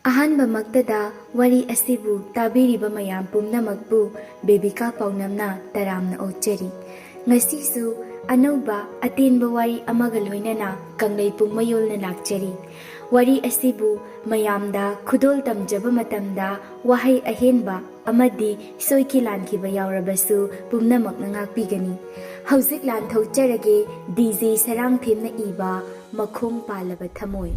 ꯑꯍꯥꯟꯕꯃꯛꯇꯗ ꯋꯥꯔꯤ ꯑꯁꯤꯕꯨ ꯇꯥꯕꯤꯔꯤꯕ ꯃꯌꯥꯝ ꯄꯨꯝꯅꯃꯛꯄꯨ ꯕꯦꯕꯤꯀꯥ ꯄꯥꯎꯅꯝꯅ ꯇꯔꯥꯝꯅ ꯑꯣꯛꯆꯔꯤ꯫ ꯉꯁꯤꯁꯨ ꯑꯅꯧꯕ ꯑꯇꯦꯟꯕ ꯋꯥꯔꯤ ꯑꯃꯒ ꯂꯣꯏꯅꯅ ꯀꯪꯂꯩ ꯄꯨꯝꯃꯌꯣꯜꯅ ꯂꯥꯛꯆꯔꯤ꯫ ꯋꯥꯔꯤ ꯑꯁꯤꯕꯨ ꯃꯌꯥꯝꯗ ꯈꯨꯗꯣꯜ ꯇꯝꯖꯕ ꯃꯇꯝꯗ ꯋꯥꯍꯩ ꯑꯍꯦꯟꯕ ꯑꯃꯗꯤ ꯁꯣꯏꯈꯤ ꯂꯥꯟꯈꯤꯕ ꯌꯥꯎꯔꯕꯁꯨ ꯄꯨꯝꯅꯃꯛꯅ ꯉꯥꯛꯄꯤꯒꯅꯤ꯫ ꯍꯧꯖꯤꯛ ꯂꯥꯟꯊꯣꯛꯆꯔꯒꯦ ꯗꯤꯖꯦ ꯁꯔꯥꯡꯊꯦꯝꯅ ꯏꯕ ꯃꯈꯣꯡ ꯄꯥꯜꯂꯕ ꯊꯃꯣꯏ꯫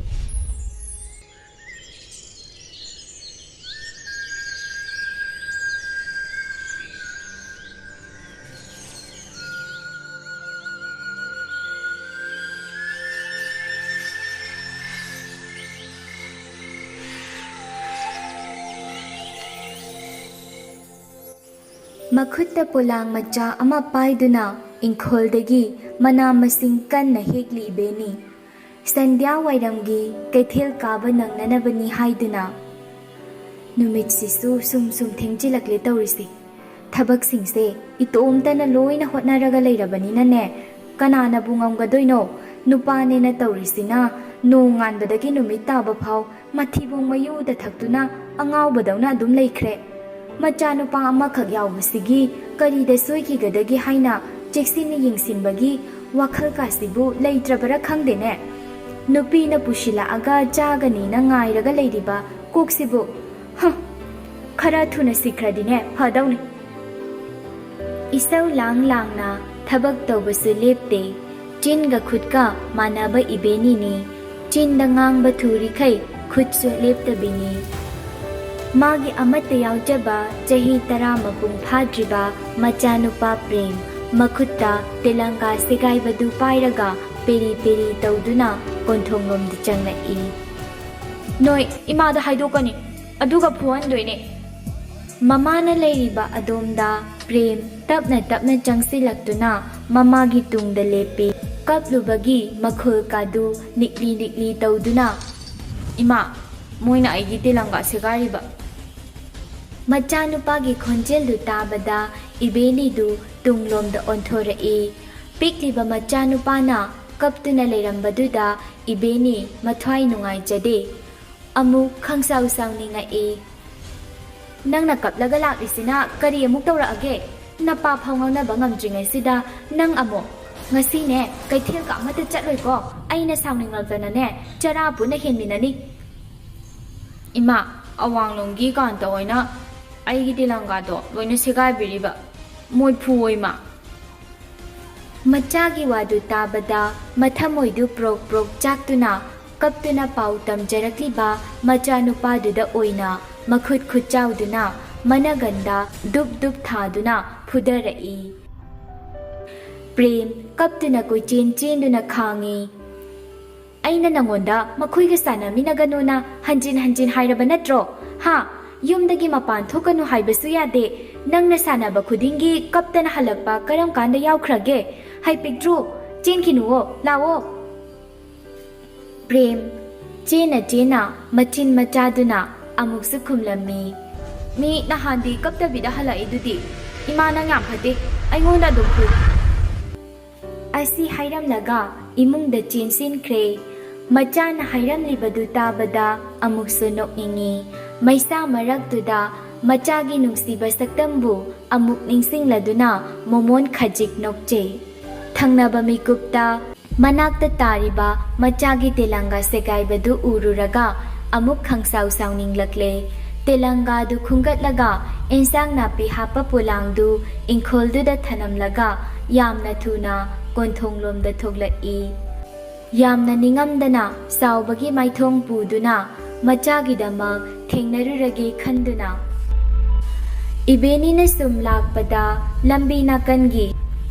ꯃꯈꯨꯠꯇ ꯄꯣꯂꯥꯡ ꯃꯆꯥ ꯑꯃ ꯄꯥꯏꯗꯨꯅ ꯏꯪꯈꯣꯜꯗꯒꯤ ꯃꯅꯥ ꯃꯁꯤꯡ ꯀꯟꯅ ꯍꯦꯛꯂꯤ ꯏꯕꯦꯅꯤ꯫ ꯁꯟꯙ꯭ꯌꯥ ꯋꯥꯏꯔꯝꯒꯤ ꯀꯩꯊꯦꯜ ꯀꯥꯕ ꯅꯪꯅꯅꯕꯅꯤ ꯍꯥꯏꯗꯨꯅ ꯅꯨꯃꯤꯠꯁꯤꯁꯨ ꯁꯨꯝ ꯊꯦꯡꯖꯤꯜꯂꯛꯂꯦ ꯇꯧꯔꯤꯁꯤ꯫ ꯊꯕꯛꯁꯤꯡꯁꯦ ꯏꯇꯣꯝꯇꯅ ꯂꯣꯏꯅ ꯍꯣꯠꯅꯔꯒ ꯂꯩꯔꯕꯅꯤꯅꯅꯦ ꯀꯅꯥꯅꯕꯨ ꯉꯝꯒꯗꯣꯏꯅꯣ? ꯅꯨꯄꯥꯅꯦꯅ ꯇꯧꯔꯤꯁꯤꯅ ꯅꯣꯡ ꯉꯥꯟꯕꯗꯒꯤ ꯅꯨꯃꯤꯠ ꯇꯥꯕ ꯐꯥꯎ ꯃꯊꯤꯕꯣꯡ ꯃꯌꯨꯗ ꯊꯛꯇꯨꯅ ꯑꯉꯥꯎꯕꯗꯧꯅ ꯑꯗꯨꯝ ꯂꯩꯈ꯭ꯔꯦ꯫ ꯃꯆꯥꯅꯨꯄꯥ ꯑꯃꯈꯛ ꯌꯥꯎꯕꯁꯤꯒꯤ ꯀꯔꯤꯗ ꯁꯣꯏꯈꯤꯒꯗꯒꯦ ꯍꯥꯏꯅ ꯆꯦꯛꯁꯤꯟꯅ ꯌꯦꯡꯁꯤꯟꯕꯒꯤ ꯋꯥꯈꯜꯀꯥꯁꯤꯕꯨ ꯂꯩꯇ꯭ꯔꯕꯔꯥ ꯈꯪꯗꯦꯅꯦ꯫ ꯅꯨꯄꯤꯅ ꯄꯨꯁꯤꯜꯂꯛꯑꯒ ꯆꯥꯒꯅꯤꯅ ꯉꯥꯏꯔꯒ ꯂꯩꯔꯤꯕ ꯀꯣꯛꯁꯤꯕꯨ ꯈꯔ ꯊꯨꯅ ꯁꯤꯈ꯭ꯔꯗꯤꯅꯦ ꯐꯗꯧꯅꯤ꯫ ꯏꯁꯧ ꯂꯥꯡꯅ ꯊꯕꯛ ꯇꯧꯕꯁꯨ ꯂꯦꯞꯇꯦ꯫ ꯆꯤꯟꯒ ꯈꯨꯠꯀ ꯃꯥꯟꯅꯕ ꯏꯕꯦꯅꯤꯅꯤ꯫ ꯆꯤꯟꯗ ꯉꯥꯡꯕ ꯊꯨꯔꯤꯈꯩ ꯈꯨꯠꯁꯨ ꯂꯦꯞꯇꯕꯤꯅꯤ꯫ ꯃꯥꯒꯤ ꯑꯃꯠꯇ ꯌꯥꯎꯖꯕ ꯆꯍꯤ 10 ꯃꯄꯨꯡ ꯐꯥꯗ꯭ꯔꯤꯕ ꯃꯆꯥꯅꯨꯄꯥ ꯄ꯭ꯔꯦꯝ ꯃꯈꯨꯠꯇ ꯇꯦꯂꯪꯒꯥ ꯁꯦꯒꯥꯏꯕꯗꯨ ꯄꯥꯏꯔꯒ ꯄꯦꯔꯤ ꯄꯦꯔꯤ ꯇꯧꯗꯨꯅ ꯀꯣꯟꯊꯣꯡꯂꯣꯝꯗ ꯆꯪꯂꯛꯏ꯫ "ꯅꯣꯏ ꯏꯃꯥꯗ ꯍꯥꯏꯗꯣꯛꯀꯅꯤ ꯑꯗꯨꯒ ꯐꯨꯍꯟꯗꯣꯏꯅꯦ"꯫ ꯃꯃꯥꯅ ꯂꯩꯔꯤꯕ ꯑꯗꯣꯝꯗ ꯄ꯭ꯔꯦꯝ ꯇꯞꯅ ꯆꯪꯁꯤꯜꯂꯛꯇꯨꯅ ꯃꯃꯥꯒꯤ ꯇꯨꯡꯗ ꯂꯦꯞꯄꯤ꯫ ꯀꯞꯂꯨꯕꯒꯤ ꯃꯈꯣꯜ ꯀꯥꯗꯨ ꯅꯤꯛꯂꯤ ꯇꯧꯗꯨꯅ "ꯏꯃꯥ, ꯃꯣꯏꯅ ꯑꯩꯒꯤ ꯇꯦꯂꯪꯒꯥ ꯁꯦꯒꯥꯏꯔꯤꯕ"꯫ ꯃꯆꯥꯅꯨꯄꯥꯒꯤ ꯈꯣꯟꯖꯦꯜꯗꯨ ꯇꯥꯕꯗ ꯏꯕꯦꯅꯤꯗꯨ ꯇꯨꯡꯂꯣꯝꯗ ꯑꯣꯟꯊꯣꯔꯛꯏ꯫ ꯄꯤꯛꯂꯤꯕ ꯃꯆꯥꯅꯨꯄꯥꯅ ꯀꯞꯇꯨꯅ ꯂꯩꯔꯝꯕꯗꯨꯗ ꯏꯕꯦꯅꯤ ꯃꯊ꯭ꯋꯥꯏ ꯅꯨꯡꯉꯥꯏꯖꯗꯦ꯫ ꯑꯃꯨꯛ ꯈꯪꯁꯥꯎ ꯁꯥꯎꯅꯤꯡꯉꯛꯏ꯫ "ꯅꯪꯅ ꯀꯞꯂꯒ ꯂꯥꯛꯂꯤꯁꯤꯅ ꯀꯔꯤ ꯑꯃꯨꯛ ꯇꯧꯔꯛꯑꯒꯦ? ꯅꯄꯥ ꯐꯥꯎ ꯉꯥꯡꯅꯕ ꯉꯝꯗ꯭ꯔꯤꯉꯩꯁꯤꯗ ꯅꯪ ꯑꯃꯨꯛ ꯉꯁꯤꯅꯦ ꯀꯩꯊꯦꯜꯒ ꯑꯃꯠꯇ ꯆꯠꯂꯣꯏꯀꯣ? ꯑꯩꯅ ꯁꯥꯎꯅꯤꯡꯂꯛꯇꯅꯅꯦ ꯆꯔꯥ ꯄꯨꯟꯅ ꯍꯦꯟꯃꯤꯟꯅꯅꯤ"꯫ "ꯏꯃꯥ, ꯑꯋꯥꯡꯂꯣꯝꯒꯤ ꯀꯥꯟꯇ ꯍꯣꯏꯅ ꯑꯩꯒꯤ ꯇꯦꯂꯪꯒꯥꯗꯣ ꯂꯣꯏꯅ ꯁꯦꯒꯥꯏꯕꯤꯔꯤꯕ, ꯃꯣꯏ ꯐꯨꯋꯣ ꯏꯃꯥ"꯫ ꯃꯆꯥꯒꯤ ꯋꯥꯗꯨ ꯇꯥꯕꯗ ꯃꯊꯃꯣꯏꯗꯨ ꯄ꯭ꯔꯣꯛ ꯆꯥꯛꯇꯨꯅ ꯀꯞꯇꯨꯅ ꯄꯥꯎ ꯇꯝꯖꯔꯛꯂꯤꯕ ꯃꯆꯥꯅꯨꯄꯥꯗꯨꯗ ꯑꯣꯏꯅ ꯃꯈꯨꯠ ꯈꯨꯠꯆꯥꯎꯗꯨꯅ ꯃꯅꯒꯟꯗ ꯗꯨꯞ ꯊꯥꯗꯨꯅ ꯐꯨꯗꯔꯛꯏ꯫ ꯄ꯭ꯔꯦꯝ ꯀꯞꯇꯨꯅ ꯀꯣꯏꯆꯦꯟ ꯆꯦꯟꯗꯨꯅ ꯈꯥꯡꯉꯤ꯫ "ꯑꯩꯅ ꯅꯉꯣꯟꯗ ꯃꯈꯣꯏꯒ ꯁꯥꯟꯅꯃꯤꯟꯅꯒꯅꯨꯅ ꯍꯟꯖꯤꯟ ꯍꯥꯏꯔꯕ ꯅꯠꯇ꯭ꯔꯣ? ꯌꯨꯝꯗꯒꯤ ꯃꯄꯥꯟ ꯊꯣꯛꯀꯅꯨ ꯍꯥꯏꯕꯁꯨ ꯌꯥꯗꯦ꯫ ꯅꯪꯅ ꯁꯥꯟꯅꯕ ꯈꯨꯗꯤꯡꯒꯤ ꯀꯞꯇꯅ ꯍꯜꯂꯛꯄ ꯀꯔꯝ ꯀꯥꯟꯗ ꯌꯥꯎꯈ꯭ꯔꯒꯦ? ꯍꯩ ꯄꯤꯛꯇ꯭ꯔꯨ, ꯆꯦꯟꯈꯤꯅꯨꯋꯣ, ꯂꯥꯛꯑꯣ"꯫ ꯄ꯭ꯔꯦꯝ ꯆꯦꯟꯅ ꯃꯆꯤꯟ ꯃꯆꯥꯗꯨꯅ ꯑꯃꯨꯛꯁꯨ ꯈꯨꯝꯂꯝꯃꯤ꯫ "ꯃꯤ ꯅꯍꯥꯟꯗꯤ ꯀꯞꯇꯕꯤꯗ ꯍꯜꯂꯛꯏꯗꯨꯗꯤ. ꯏꯃꯥ, ꯅꯪ ꯌꯥꯝ ꯐꯠꯇꯦ, ꯑꯩꯉꯣꯟꯗ ꯑꯗꯨꯝ ꯐꯨ"꯫ ꯑꯁꯤ ꯍꯥꯏꯔꯝꯂꯒ ꯏꯃꯨꯡꯗ ꯆꯦꯟꯁꯤꯟꯈ꯭ꯔꯦ꯫ ꯃꯆꯥꯅ ꯍꯥꯏꯔꯝꯂꯤꯕꯗꯨ ꯇꯥꯕꯗ ꯑꯃꯨꯛꯁꯨ ꯅꯣꯛꯅꯤꯡꯉꯤ꯫ ꯃꯩꯁꯥ ꯃꯔꯛꯇꯨꯗ ꯃꯆꯥꯒꯤ ꯅꯨꯡꯁꯤꯕ ꯁꯛꯇꯝꯕꯨ ꯑꯃꯨꯛ ꯅꯤꯡꯁꯤꯡꯂꯗꯨꯅ ꯃꯣꯃꯣꯟ ꯈꯖꯤꯛ ꯅꯣꯛꯆꯩ꯫ ꯊꯪꯅꯕ ꯃꯤꯀꯨꯞꯇ ꯃꯅꯥꯛꯇ ꯇꯥꯔꯤꯕ ꯃꯆꯥꯒꯤ ꯇꯦꯂꯪꯒꯥ ꯁꯦꯒꯥꯏꯕꯗꯨ ꯎꯔꯨꯔꯒ ꯑꯃꯨꯛ ꯈꯪꯁꯥꯎ ꯁꯥꯎꯅꯤꯡꯂꯛꯂꯦ꯫ ꯇꯦꯂꯪꯒꯥꯗꯨ ꯈꯨꯡꯒꯠꯂꯒ ꯑꯦꯟꯁꯥꯡ ꯅꯥꯄꯤ ꯍꯥꯞꯄ ꯄꯣꯂꯥꯡꯗꯨ ꯏꯪꯈꯣꯜꯗꯨꯗ ꯊꯅꯝꯂꯒ ꯌꯥꯝꯅ ꯊꯨꯅ ꯀꯣꯟꯊꯣꯡꯂꯣꯝꯗ ꯊꯣꯛꯂꯛꯏ꯫ ꯌꯥꯝꯅ ꯅꯤꯡꯉꯝꯗꯅ ꯆꯥꯎꯕꯒꯤ ꯃꯥꯏꯊꯣꯡ ꯄꯨꯗꯨꯅ ꯃꯆꯥꯒꯤꯗꯃꯛ ꯊꯦꯡꯅꯔꯨꯔꯒꯦ ꯈꯟꯗꯨꯅ ꯏꯕꯦꯅꯤꯅ ꯁꯨꯝ ꯂꯥꯛꯄꯗ ꯂꯝꯕꯤ ꯅꯥꯀꯟꯒꯤ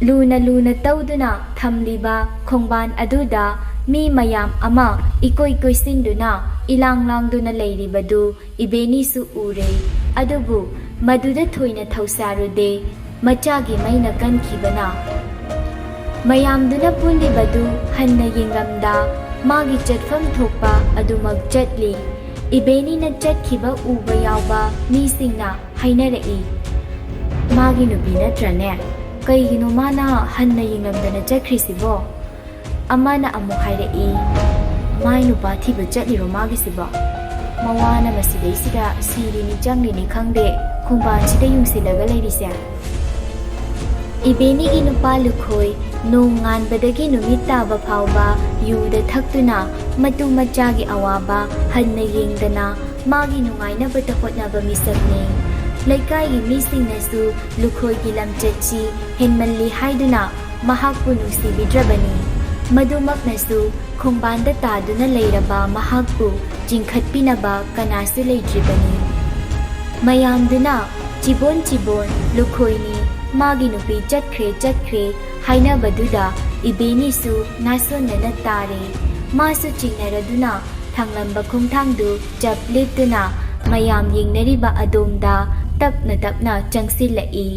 ꯂꯨꯅ ꯇꯧꯗꯨꯅ ꯊꯝꯂꯤꯕ ꯈꯣꯡꯕꯥꯟ ꯑꯗꯨꯗ ꯃꯤ ꯃꯌꯥꯝ ꯑꯃ ꯏꯀꯣꯏ ꯀꯣꯏꯁꯤꯟꯗꯨꯅ ꯏꯂꯥꯡ-ꯂꯥꯡꯗꯨꯅ ꯂꯩꯔꯤꯕꯗꯨ ꯏꯕꯦꯅꯤꯁꯨ ꯎꯔꯦ꯫ ꯑꯗꯨꯕꯨ ꯃꯗꯨꯗ ꯊꯣꯏꯅ ꯊꯧꯁꯥꯔꯨꯗꯦ꯫ ꯃꯆꯥꯒꯤ ꯃꯩꯅ ꯀꯟꯈꯤꯕꯅ ꯃꯌꯥꯝꯗꯨꯅ ꯄꯨꯜꯂꯤꯕꯗꯨ ꯍꯟꯅ ꯌꯦꯡꯂꯝꯗ ꯃꯥꯒꯤ ꯆꯠꯐꯝ ꯊꯣꯛꯄ ꯑꯗꯨꯃꯛ ꯆꯠꯂꯤ꯫ ꯏꯕꯦꯅꯤꯅ ꯆꯠꯈꯤꯕ ꯎꯕ ꯌꯥꯎꯕ ꯃꯤꯁꯤꯡꯅ ꯍꯥꯏꯅꯔꯛꯏ꯫ "ꯃꯥꯒꯤ ꯅꯨꯄꯤ ꯅꯠꯇ꯭ꯔꯅꯦ? ꯀꯩꯒꯤꯅꯣ ꯃꯥꯅ ꯍꯟꯅ ꯌꯦꯡꯂꯝꯗꯅ ꯆꯠꯈ꯭ꯔꯤꯁꯤꯕꯣ?" ꯑꯃꯅ ꯑꯃꯨꯛ ꯍꯥꯏꯔꯛꯏ꯫ "ꯃꯥꯏ ꯅꯨꯄꯥ ꯊꯤꯕ ꯆꯠꯂꯤꯔꯣ ꯃꯥꯒꯤꯁꯤꯕꯣ? ꯃꯋꯥꯅ ꯃꯁꯤꯗꯩꯁꯤꯗ ꯁꯤꯔꯤꯅꯤ ꯆꯪꯂꯤꯅꯤ ꯈꯪꯗꯦ ꯈꯣꯡꯕꯥꯟꯁꯤꯗ ꯌꯨꯡꯁꯤꯜꯂꯒ ꯂꯩꯔꯤꯁꯦ꯫ ꯏꯕꯦꯅꯤꯒꯤ ꯅꯨꯄꯥ ꯂꯨꯈꯣꯏ ꯅꯣꯡ ꯉꯥꯟꯕꯗꯒꯤ ꯅꯨꯃꯤꯠ ꯇꯥꯕ ꯐꯥꯎꯕ ꯌꯨꯗ ꯊꯛꯇꯨꯅ ꯃꯇꯨ ꯃꯆꯥꯒꯤ ꯑꯋꯥꯕ ꯍꯟꯅ ꯌꯦꯡꯗꯅ ꯃꯥꯒꯤ ꯅꯨꯡꯉꯥꯏꯅꯕꯇ ꯍꯣꯠꯅꯕ ꯃꯤꯁꯛꯅꯤ꯫ ꯂꯩꯀꯥꯏꯒꯤ ꯃꯤꯁꯤꯡꯅꯁꯨ ꯂꯨꯈꯣꯏꯒꯤ ꯂꯝꯆꯠꯁꯤ ꯍꯦꯟꯃꯜꯂꯤ ꯍꯥꯏꯗꯨꯅ ꯃꯍꯥꯛꯄꯨ ꯅꯨꯡꯁꯤꯕꯤꯗ꯭ꯔꯕꯅꯤ꯫ ꯃꯗꯨꯃꯛꯅꯁꯨ ꯈꯣꯡꯕꯥꯟꯗ ꯇꯥꯗꯨꯅ ꯂꯩꯔꯕ ꯃꯍꯥꯛꯄꯨ ꯆꯤꯡꯈꯠꯄꯤꯅꯕ ꯀꯅꯥꯁꯨ ꯂꯩꯇ꯭ꯔꯤꯕꯅꯤ꯫ ꯃꯌꯥꯝꯗꯨꯅ ꯆꯤꯕꯣꯟ ꯆꯤꯕꯣꯟ ꯂꯨꯈꯣꯏꯅꯤ ꯃꯥꯒꯤ ꯅꯨꯄꯤ ꯆꯠꯈ꯭ꯔꯦ ꯍꯥꯏꯅꯕꯗꯨꯗ ꯏꯕꯦꯅꯤꯁꯨ ꯅꯥꯁꯣꯟꯅꯅ ꯇꯥꯔꯦ꯫ ꯃꯥꯁꯨ ꯆꯤꯡꯅꯔꯗꯨꯅ ꯊꯥꯡꯂꯝꯕ ꯈꯣꯡꯊꯥꯡꯗꯨ ꯆꯞ ꯂꯦꯞꯇꯨꯅ ꯃꯌꯥꯝ ꯌꯦꯡꯅꯔꯤꯕ ꯑꯗꯣꯝꯗ ꯇꯞꯅ ꯇꯞꯅ ꯆꯪꯁꯤꯜꯂꯛꯏ꯫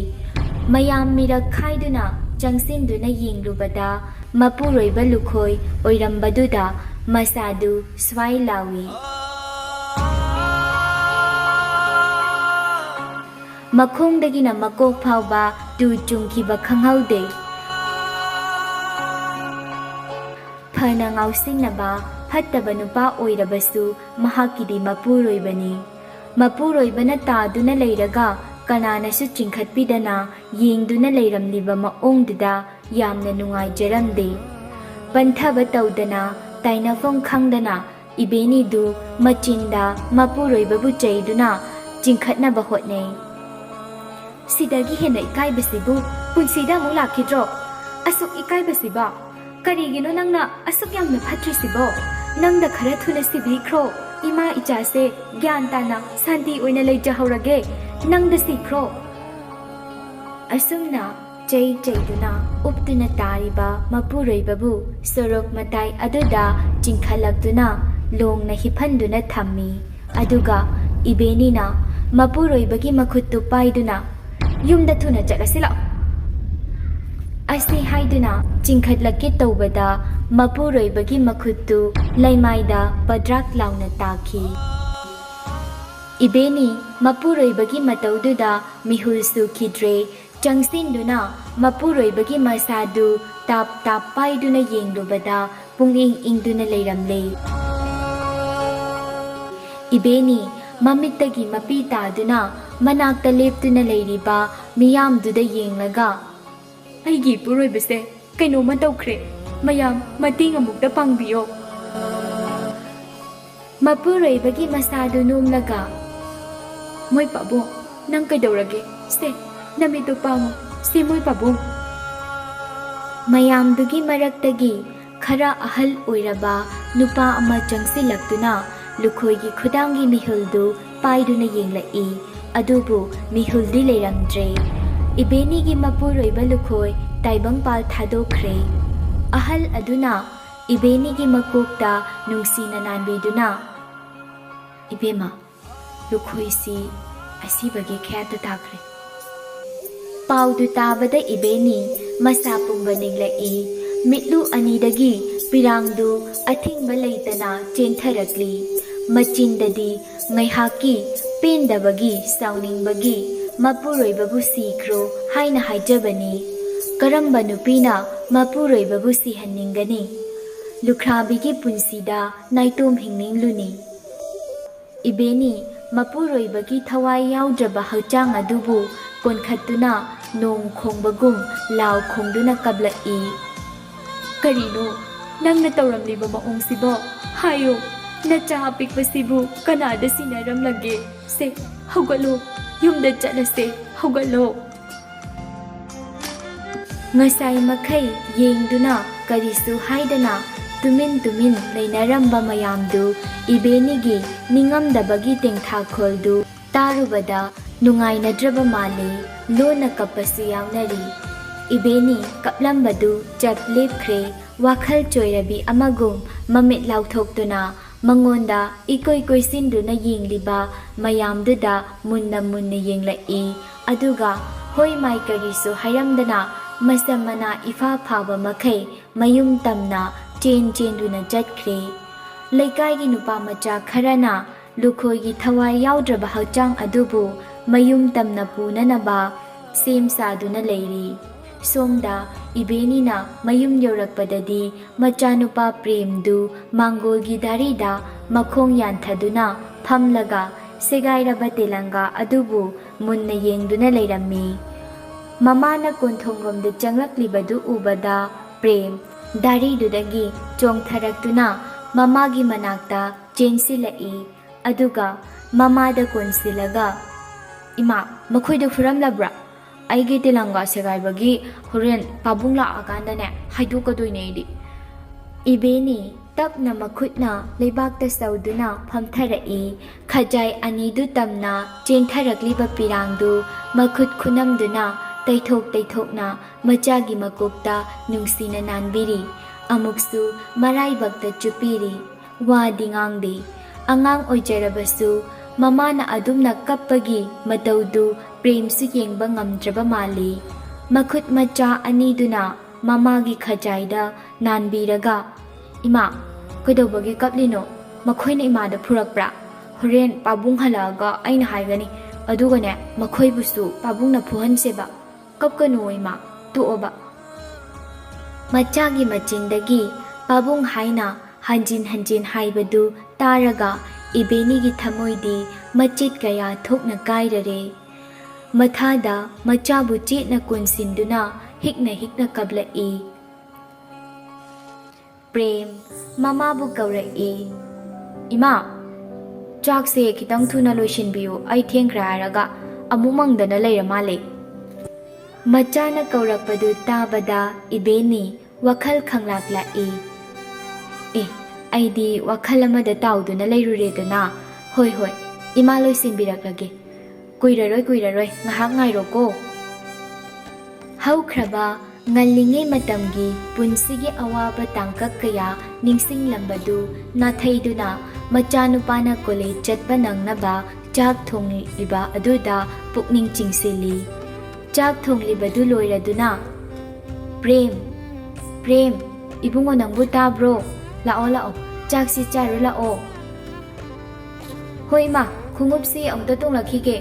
ꯃꯌꯥꯝ ꯃꯤꯔꯛ ꯈꯥꯏꯗꯨꯅ ꯆꯪꯁꯤꯟꯗꯨꯅ ꯌꯦꯡꯂꯨꯕꯗ ꯃꯄꯨꯔꯣꯏꯕ ꯂꯨꯈꯣꯏ ꯑꯣꯏꯔꯝꯕꯗꯨꯗ ꯃꯁꯥꯗꯨ ꯁ꯭ꯋꯥꯏ ꯂꯥꯎꯏ꯫ ꯃꯈꯣꯡꯗꯒꯤꯅ ꯃꯀꯣꯛ ꯐꯥꯎꯕ ꯇꯨ ꯆꯨꯡꯈꯤꯕ ꯈꯪꯍꯧꯗꯦ꯫ ꯐꯅ ꯉꯥꯎꯁꯤꯟꯅꯕ ꯐꯠꯇꯕ ꯅꯨꯄꯥ ꯑꯣꯏꯔꯕꯁꯨ ꯃꯍꯥꯛꯀꯤꯗꯤ ꯃꯄꯨꯔꯣꯏꯕꯅꯤ꯫ ꯃꯄꯨꯔꯣꯏꯕꯅ ꯇꯥꯗꯨꯅ ꯂꯩꯔꯒ ꯀꯅꯥꯅꯁꯨ ꯆꯤꯡꯈꯠꯄꯤꯗꯅ ꯌꯦꯡꯗꯨꯅ ꯂꯩꯔꯝꯂꯤꯕ ꯃꯑꯣꯡꯗꯨꯗ ꯌꯥꯝꯅ ꯅꯨꯡꯉꯥꯏꯖꯔꯝꯗꯦ꯫ ꯄꯟꯊꯕ ꯇꯧꯗꯅ ꯇꯥꯏꯅꯐꯝ ꯈꯪꯗꯅ ꯏꯕꯦꯅꯤꯗꯨ ꯃꯆꯤꯟꯗ ꯃꯄꯨꯔꯣꯏꯕꯕꯨ ꯆꯩꯗꯨꯅ ꯆꯤꯡꯈꯠꯅꯕ ꯍꯣꯠꯅꯩ꯫ ꯁꯤꯗꯒꯤ ꯍꯦꯟꯅ ꯏꯀꯥꯏꯕꯁꯤꯕꯨ ꯄꯨꯟꯁꯤꯗ ꯑꯃꯨꯛ ꯂꯥꯛꯈꯤꯗ꯭ꯔꯣ? ꯑꯁꯨꯛ ꯏꯀꯥꯏꯕꯁꯤꯕꯣ? ꯀꯔꯤꯒꯤꯅꯣ ꯅꯪꯅ ꯑꯁꯨꯛ ꯌꯥꯝꯅ ꯐꯠꯇ꯭ꯔꯤꯁꯤꯕꯣ? ꯅꯪꯗ ꯈꯔ ꯊꯨꯅ ꯁꯤꯕꯤꯈ꯭ꯔꯣ꯫ ꯏꯃꯥ ꯏꯆꯥꯁꯦ ꯒ꯭ꯌꯥꯟ ꯇꯥꯅ ꯁꯥꯟꯇꯤ ꯑꯣꯏꯅ ꯂꯩꯖꯍꯧꯔꯒꯦ꯫ ꯅꯪꯗ ꯁꯤꯈ꯭ꯔꯣ꯫ ꯑꯁꯨꯝꯅ ꯆꯩꯗꯨꯅ ꯎꯞꯇꯨꯅ ꯇꯥꯔꯤꯕ ꯃꯄꯨꯔꯣꯏꯕꯕꯨ ꯁꯣꯔꯣꯛ ꯃꯇꯥꯏ ꯑꯗꯨꯗ ꯆꯤꯡꯈꯠꯂꯛꯇꯨꯅ ꯂꯣꯡꯅ ꯍꯤꯞꯍꯟꯗꯨꯅ ꯊꯝꯃꯤ꯫ ꯑꯗꯨꯒ ꯏꯕꯦꯅꯤꯅ ꯃꯄꯨꯔꯣꯏꯕꯒꯤ ꯃꯈꯨꯠꯇꯨ ꯄꯥꯏꯗꯨꯅ ꯌꯨꯝꯗ ꯊꯨꯅ ꯆꯠꯂꯁꯤ ꯂꯥꯛꯑꯣ ꯑꯁꯤ ꯍꯥꯏꯗꯨꯅ ꯆꯤꯡꯈꯠꯂꯛꯀꯦ ꯇꯧꯕꯗ ꯃꯄꯨꯔꯣꯏꯕꯒꯤ ꯃꯈꯨꯠꯇꯨ ꯂꯩꯃꯥꯏꯗ ꯄꯗ꯭ꯔꯥꯛ ꯂꯥꯎꯅ ꯇꯥꯈꯤ꯫ ꯏꯕꯦꯅꯤ ꯃꯄꯨꯔꯣꯏꯕꯒꯤ ꯃꯇꯧꯗꯨꯗ ꯃꯤꯍꯨꯜ ꯁꯨꯈꯤꯗ꯭ꯔꯦ꯫ ꯆꯪꯁꯤꯟꯗꯨꯅ ꯃꯄꯨꯔꯣꯏꯕꯒꯤ ꯃꯁꯥꯗꯨ ꯇꯥꯞ ꯇꯥꯞ ꯄꯥꯏꯗꯨꯅ ꯌꯦꯡꯂꯨꯕꯗ ꯄꯨꯡꯏꯪ ꯏꯪꯗꯨꯅ ꯂꯩꯔꯝꯂꯦ꯫ ꯏꯕꯦꯅꯤ ꯃꯃꯤꯠꯇꯒꯤ ꯃꯄꯤ ꯇꯥꯗꯨꯅ ꯃꯅꯥꯛꯇ ꯂꯦꯞꯇꯨꯅ ꯂꯩꯔꯤꯕ ꯃꯤꯌꯥꯝꯗꯨꯗ ꯌꯦꯡꯂꯒ ꯑꯩꯒꯤ ꯏꯄꯨꯔꯣꯏꯕꯁꯦ ꯀꯩꯅꯣꯝꯃ ꯇꯧꯈ꯭ꯔꯦ, ꯃꯌꯥꯝ ꯃꯇꯦꯡ ꯑꯃꯨꯛꯇ ꯄꯥꯡꯕꯤꯌꯣ꯫ ꯃꯄꯨꯔꯣꯏꯕꯒꯤ ꯃꯁꯥꯗꯨ ꯅꯣꯝꯂꯒ ꯃꯣꯏ ꯄꯥꯕꯨꯡ ꯅꯪ ꯀꯩꯗꯧꯔꯒꯦ? ꯁꯦ ꯅꯃꯤꯠꯇꯨ ꯄꯥꯡꯉꯨ, ꯁꯦ ꯃꯣꯏ ꯄꯥꯕꯨꯡ꯫ ꯃꯌꯥꯝꯗꯨꯒꯤ ꯃꯔꯛꯇꯒꯤ ꯈꯔ ꯑꯍꯜ ꯑꯣꯏꯔꯕ ꯅꯨꯄꯥ ꯑꯃ ꯆꯪꯁꯤꯜꯂꯛꯇꯨꯅ ꯂꯨꯈꯣꯏꯒꯤ ꯈꯨꯗꯥꯡꯒꯤ ꯃꯤꯍꯨꯜꯗꯨ ꯄꯥꯏꯗꯨꯅ ꯌꯦꯡꯂꯛꯏ꯫ ꯑꯗꯨꯕꯨ ꯃꯤꯍꯨꯜꯗꯤ ꯂꯩꯔꯝꯗ꯭ꯔꯦ꯫ ꯏꯕꯦꯅꯤꯒꯤ ꯃꯄꯨꯔꯣꯏꯕ ꯂꯨꯈꯣꯏ ꯇꯥꯏꯕꯪꯄꯥꯜ ꯊꯥꯗꯣꯛꯈ꯭ꯔꯦ꯫ ꯑꯍꯜ ꯑꯗꯨꯅ ꯏꯕꯦꯅꯤꯒꯤ ꯃꯀꯣꯛꯇ ꯅꯨꯡꯁꯤꯅ ꯅꯥꯟꯕꯤꯗꯨꯅ ꯏꯕꯦꯝꯃ, ꯂꯨꯈꯣꯏꯁꯤ ꯑꯁꯤꯕꯒꯤ ꯈꯌꯥꯠꯇ ꯇꯥꯈ꯭ꯔꯦ꯫ ꯄꯥꯎꯗꯨ ꯇꯥꯕꯗ ꯏꯕꯦꯅꯤ ꯃꯁꯥ ꯄꯨꯝꯕ ꯅꯤꯡꯂꯛꯏ꯫ ꯃꯤꯠꯂꯨ ꯑꯅꯤꯗꯒꯤ ꯄꯤꯔꯥꯡꯗꯨ ꯑꯊꯤꯡꯕ ꯂꯩꯇꯅ ꯆꯦꯟꯊꯔꯛꯂꯤ꯫ ꯃꯆꯤꯟꯗꯗꯤ ꯉꯥꯏꯍꯥꯛꯀꯤ ꯄꯦꯟꯗꯕꯒꯤ ꯁꯥꯎꯅꯤꯡꯕꯒꯤ ꯃꯄꯨꯔꯣꯏꯕꯕꯨ ꯁꯤꯈ꯭ꯔꯣ ꯍꯥꯏꯅ ꯍꯥꯏꯖꯕꯅꯤ꯫ ꯀꯔꯝꯕ ꯅꯨꯄꯤꯅ ꯃꯄꯨꯔꯣꯏꯕꯕꯨ ꯁꯤꯍꯟꯅꯤꯡꯒꯅꯤ? ꯂꯨꯈ꯭ꯔꯥꯕꯤꯒꯤ ꯄꯨꯟꯁꯤꯗ ꯅꯥꯏꯇꯣꯝ ꯍꯤꯡꯅꯤꯡꯂꯨꯅꯤ꯫ ꯏꯕꯦꯅꯤ ꯃꯄꯨꯔꯣꯏꯕꯒꯤ ꯊꯋꯥꯏ ꯌꯥꯎꯗ꯭ꯔꯕ ꯍꯛꯆꯥꯡ ꯑꯗꯨꯕꯨ ꯀꯣꯟꯈꯠꯇꯨꯅ ꯅꯣꯡ ꯈꯣꯡꯕꯒꯨꯝ ꯂꯥꯎ ꯈꯣꯡꯗꯨꯅ ꯀꯞꯂꯛꯏ꯫ ꯀꯔꯤꯅꯣ ꯅꯪꯅ ꯇꯧꯔꯝꯂꯤꯕ ꯃꯑꯣꯡꯁꯤꯕꯣ? ꯍꯥꯏꯌꯣ, ꯅꯆꯥ ꯑꯄꯤꯛꯄꯁꯤꯕꯨ ꯀꯅꯥꯗ ꯁꯤꯟꯅꯔꯝꯂꯒꯦ? ꯁꯦ ꯍꯧꯒꯠꯂꯣ, ꯌꯨꯝꯗ ꯆꯠꯂꯁꯦ, ꯍꯧꯒꯠꯂꯣ꯫ ꯉꯁꯥꯏ ꯃꯈꯩ ꯌꯦꯡꯗꯨꯅ ꯀꯔꯤꯁꯨ ꯍꯥꯏꯗꯅ ꯇꯨꯃꯤꯟ ꯂꯩꯅꯔꯝꯕ ꯃꯌꯥꯝꯗꯨ ꯏꯕꯦꯅꯤꯒꯤ ꯅꯤꯡꯉꯝꯗꯕꯒꯤ ꯇꯦꯡꯊꯥꯈꯣꯜꯗꯨ ꯇꯥꯔꯨꯕꯗ ꯅꯨꯡꯉꯥꯏꯅꯗ꯭ꯔꯕ ꯃꯥꯜꯂꯤ꯫ ꯂꯣꯟꯅ ꯀꯞꯄꯁꯨ ꯌꯥꯎꯅꯔꯤ꯫ ꯏꯕꯦꯅꯤ ꯀꯞꯂꯝꯕꯗꯨ ꯆꯞ ꯂꯦꯞꯈ꯭ꯔꯦ꯫ ꯋꯥꯈꯜ ꯆꯣꯏꯔꯕꯤ ꯑꯃꯒꯨꯝ ꯃꯃꯤꯠ ꯂꯥꯎꯊꯣꯛꯇꯨꯅ ꯃꯉꯣꯟꯗ ꯏꯀꯣꯏ ꯀꯣꯏꯁꯤꯟꯗꯨꯅ ꯌꯦꯡꯂꯤꯕ ꯃꯌꯥꯝꯗꯨꯗ ꯃꯨꯟꯅ ꯌꯦꯡꯂꯛꯏ꯫ ꯑꯗꯨꯒ ꯍꯣꯏ ꯃꯥꯏ ꯀꯔꯤꯁꯨ ꯍꯥꯏꯔꯝꯗꯅ ꯃꯁꯝ ꯃꯅꯥ ꯏꯐꯥ ꯐꯥꯕ ꯃꯈꯩ ꯃꯌꯨꯝ ꯇꯝꯅ ꯆꯦꯟꯗꯨꯅ ꯆꯠꯈ꯭ꯔꯦ꯫ ꯂꯩꯀꯥꯏꯒꯤ ꯅꯨꯄꯥ ꯃꯆꯥ ꯈꯔꯅ ꯂꯨꯈꯣꯏꯒꯤ ꯊꯋꯥꯏ ꯌꯥꯎꯗ꯭ꯔꯕ ꯍꯛꯆꯥꯡ ꯑꯗꯨꯕꯨ ꯃꯌꯨꯝ ꯇꯝꯅ ꯄꯨꯅꯅꯕ ꯁꯦꯝ ꯁꯥꯗꯨꯅ ꯂꯩꯔꯤ꯫ ꯁꯣꯝꯗ ꯏꯕꯦꯅꯤꯅ ꯃꯌꯨꯝ ꯌꯧꯔꯛꯄꯗꯗꯤ ꯃꯆꯥꯅꯨꯄꯥ ꯄ꯭ꯔꯦꯝꯗꯨ ꯃꯥꯡꯒꯣꯜꯒꯤ ꯗꯥꯔꯤꯗ ꯃꯈꯣꯡ ꯌꯥꯟꯊꯗꯨꯅ ꯐꯝꯂꯒ ꯁꯦꯒꯥꯏꯔꯕ ꯇꯦꯂꯪꯒꯥ ꯑꯗꯨꯕꯨ ꯃꯨꯟꯅ ꯌꯦꯡꯗꯨꯅ ꯂꯩꯔꯝꯃꯤ꯫ ꯃꯃꯥꯅ ꯀꯣꯟꯊꯣꯡꯔꯣꯝꯗ ꯆꯪꯂꯛꯂꯤꯕꯗꯨ ꯎꯕꯗ ꯄ꯭ꯔꯦꯝ ꯗꯥꯔꯤꯗꯨꯗꯒꯤ ꯆꯣꯡꯊꯔꯛꯇꯨꯅ ꯃꯃꯥꯒꯤ ꯃꯅꯥꯛꯇ ꯆꯦꯟꯁꯤꯜꯂꯛꯏ꯫ ꯑꯗꯨꯒ ꯃꯃꯥꯗ ꯀꯣꯟꯁꯤꯜꯂꯒ "ꯏꯃꯥ, ꯃꯈꯣꯏꯗꯣ ꯐꯨꯔꯝꯂꯕ꯭ꯔꯥ? ꯑꯩꯒꯤ ꯇꯦꯂꯪꯒꯥ ꯁꯦꯒꯥꯏꯕꯒꯤ ꯍꯣꯔꯦꯟ ꯄꯥꯕꯨꯡ ꯂꯥꯛꯑꯀꯥꯟꯗꯅꯦ ꯍꯥꯏꯗꯣꯛꯀꯗꯣꯏꯅꯦ ꯑꯩꯗꯤ"꯫ ꯏꯕꯦꯅꯤ ꯇꯞꯅ ꯃꯈꯨꯠꯅ ꯂꯩꯕꯥꯛꯇ ꯁꯧꯗꯨꯅ ꯐꯝꯊꯔꯛꯏ꯫ ꯈꯖꯥꯏ ꯑꯅꯤꯗꯨ ꯇꯝꯅ ꯆꯦꯟꯊꯔꯛꯂꯤꯕ ꯄꯤꯔꯥꯡꯗꯨ ꯃꯈꯨꯠ ꯈꯨꯅꯝꯗꯨꯅ ꯇꯩꯊꯣꯛ ꯇꯩꯊꯣꯛꯅ ꯃꯆꯥꯒꯤ ꯃꯀꯣꯛꯇ ꯅꯨꯡꯁꯤꯅ ꯅꯥꯟꯕꯤꯔꯤ꯫ ꯑꯃꯨꯛꯁꯨ ꯃꯔꯥꯏꯕꯛꯇ ꯆꯨꯞꯄꯤꯔꯤ꯫ ꯋꯥꯗꯤ ꯉꯥꯡꯗꯦ꯫ ꯑꯉꯥꯡ ꯑꯣꯏꯖꯔꯕꯁꯨ ꯃꯃꯥꯅ ꯑꯗꯨꯝꯅ ꯀꯞꯄꯒꯤ ꯃꯇꯧꯗꯨ ꯄ꯭ꯔꯦꯝꯁꯨ ꯌꯦꯡꯕ ꯉꯝꯗ꯭ꯔꯕ ꯃꯥꯜꯂꯤ꯫ ꯃꯈꯨꯠ ꯃꯆꯥ ꯑꯅꯤꯗꯨꯅ ꯃꯃꯥꯒꯤ ꯈꯖꯥꯏꯗ ꯅꯥꯟꯕꯤꯔꯒ "ꯏꯃꯥ, ꯀꯩꯗꯧꯕꯒꯤ ꯀꯞꯂꯤꯅꯣ? ꯃꯈꯣꯏꯅ ꯏꯃꯥꯗ ꯐꯨꯔꯛꯄ꯭ꯔꯥ? ꯍꯣꯔꯦꯟ ꯄꯥꯕꯨꯡ ꯍꯜꯂꯛꯑꯒ ꯑꯩꯅ ꯍꯥꯏꯒꯅꯤ, ꯑꯗꯨꯒꯅꯦ ꯃꯈꯣꯏꯕꯨꯁꯨ ꯄꯥꯕꯨꯡꯅ ꯐꯨꯍꯟꯁꯦꯕ꯫ ꯀꯞꯀꯅꯨ ꯏꯃꯥ, ꯇꯣꯛꯑꯣꯕ"꯫ ꯃꯆꯥꯒꯤ ꯃꯆꯤꯟꯗꯒꯤ ꯄꯥꯕꯨꯡ ꯍꯥꯏꯅ ꯍꯟꯖꯤꯟ ꯍꯟꯖꯤꯟ ꯍꯥꯏꯕꯗꯨ ꯇꯥꯔꯒ ꯏꯕꯦꯅꯤꯒꯤ ꯊꯃꯣꯏꯗꯤ ꯃꯆꯦꯠ ꯀꯌꯥ ꯊꯣꯛꯅ ꯀꯥꯏꯔꯔꯦ꯫ ꯃꯊꯥꯗ ꯃꯆꯥꯕꯨ ꯆꯦꯠꯅ ꯀꯣꯟꯁꯤꯟꯗꯨꯅ ꯍꯤꯛꯅ ꯍꯤꯛꯅ ꯀꯞꯂꯛꯏ꯫ ꯄ꯭ꯔꯦꯝ ꯃꯃꯥꯕꯨ ꯀꯧꯔꯛꯏ꯫ "ꯏꯃꯥ, ꯆꯥꯛꯁꯦ ꯈꯤꯇꯪ ꯊꯨꯅ ꯂꯣꯏꯁꯤꯟꯕꯤꯌꯨ, ꯑꯩ ꯊꯦꯡꯈ꯭ꯔꯦ ꯍꯥꯏꯔꯒ ꯑꯃꯨꯛ ꯃꯪꯗꯅ ꯂꯩꯔ ꯃꯥꯜꯂꯦ"꯫ ꯃꯆꯥꯅ ꯀꯧꯔꯛꯄꯗꯨ ꯇꯥꯕꯗ ꯏꯕꯦꯅꯤ ꯋꯥꯈꯜ ꯈꯪꯂꯥꯛ-ꯂꯥꯛꯏ꯫ ꯑꯩꯗꯤ ꯋꯥꯈꯜ ꯑꯃꯗ ꯇꯥꯎꯗꯨꯅ ꯂꯩꯔꯨꯔꯦꯗꯅ꯫ ꯍꯣꯏ ꯍꯣꯏ, ꯏꯃꯥ ꯂꯣꯏꯁꯤꯟꯕꯤꯔꯛꯂꯒꯦ꯫ ꯀꯨꯏꯔꯔꯣꯏ, ꯉꯥꯏꯍꯥꯛ ꯉꯥꯏꯔꯣꯀꯣ"꯫ ꯍꯧꯈ꯭ꯔꯕ ꯉꯜꯂꯤꯉꯩ ꯃꯇꯝꯒꯤ ꯄꯨꯟꯁꯤꯒꯤ ꯑꯋꯥꯕ ꯇꯥꯡꯀꯛ ꯀꯌꯥ ꯅꯤꯡꯁꯤꯡꯂꯝꯕꯗꯨ ꯅꯥꯊꯩꯗꯨꯅ ꯃꯆꯥꯅꯨꯄꯥꯅ ꯀꯣꯂꯦꯖ ꯆꯠꯄ ꯅꯪꯅꯕ ꯆꯥꯛ ꯊꯣꯡꯂꯤꯕ ꯑꯗꯨꯗ ꯄꯨꯛꯅꯤꯡ ꯆꯤꯡꯁꯤꯜꯂꯤ꯫ ꯆꯥꯛ ꯊꯣꯡꯂꯤꯕꯗꯨ ꯂꯣꯏꯔꯗꯨꯅ "ꯄ꯭ꯔꯦꯝ, ꯏꯕꯨꯡꯉꯣ ꯅꯪꯕꯨ ꯇꯥꯕ꯭ꯔꯣ? ꯂꯥꯛꯑꯣ, ꯆꯥꯛꯁꯤ ꯆꯥꯔꯨ ꯂꯥꯛꯑꯣ"꯫ "ꯍꯣꯏ ꯏꯃꯥ, ꯈꯣꯡꯎꯞꯁꯤ ꯑꯃꯨꯛꯇ ꯇꯣꯡꯂꯛꯈꯤꯒꯦ".